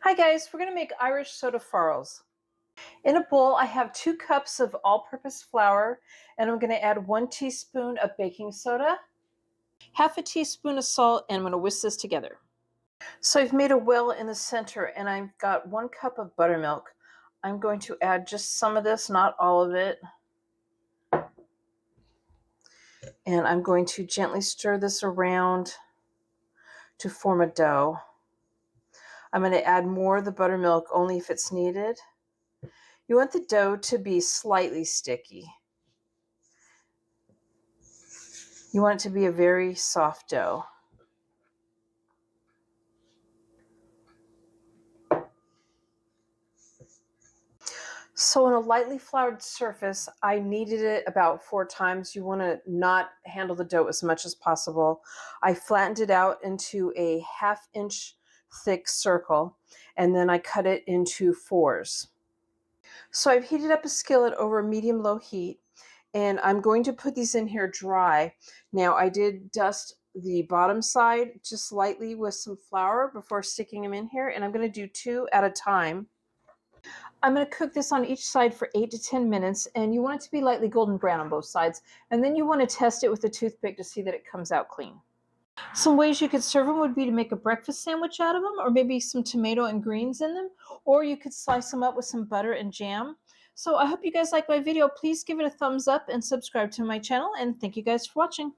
Hi guys, we're going to make Irish soda farls. In a bowl, I have 2 cups of all-purpose flour, and I'm going to add 1 teaspoon of baking soda, half a teaspoon of salt, and I'm going to whisk this together. So I've made a well in the center, and I've got 1 cup of buttermilk. I'm going to add just some of this, not all of it. And I'm going to gently stir this around to form a dough. I'm going to add more of the buttermilk only if it's needed. You want the dough to be slightly sticky. You want it to be a very soft dough. So on a lightly floured surface, I kneaded it about 4 times. You want to not handle the dough as much as possible. I flattened it out into a 1/2 inch thick circle, and then I cut it into 4s. So I've heated up a skillet over medium-low heat, and I'm going to put these in here dry. Now I did dust the bottom side just lightly with some flour before sticking them in here, and I'm going to do 2 at a time. I'm going to cook this on each side for 8 to 10 minutes, and you want it to be lightly golden brown on both sides. And then you want to test it with a toothpick to see that it comes out clean. Some ways you could serve them would be to make a breakfast sandwich out of them, or maybe some tomato and greens in them, or you could slice them up with some butter and jam. So I hope you guys like my video. Please give it a thumbs up and subscribe to my channel, and thank you guys for watching.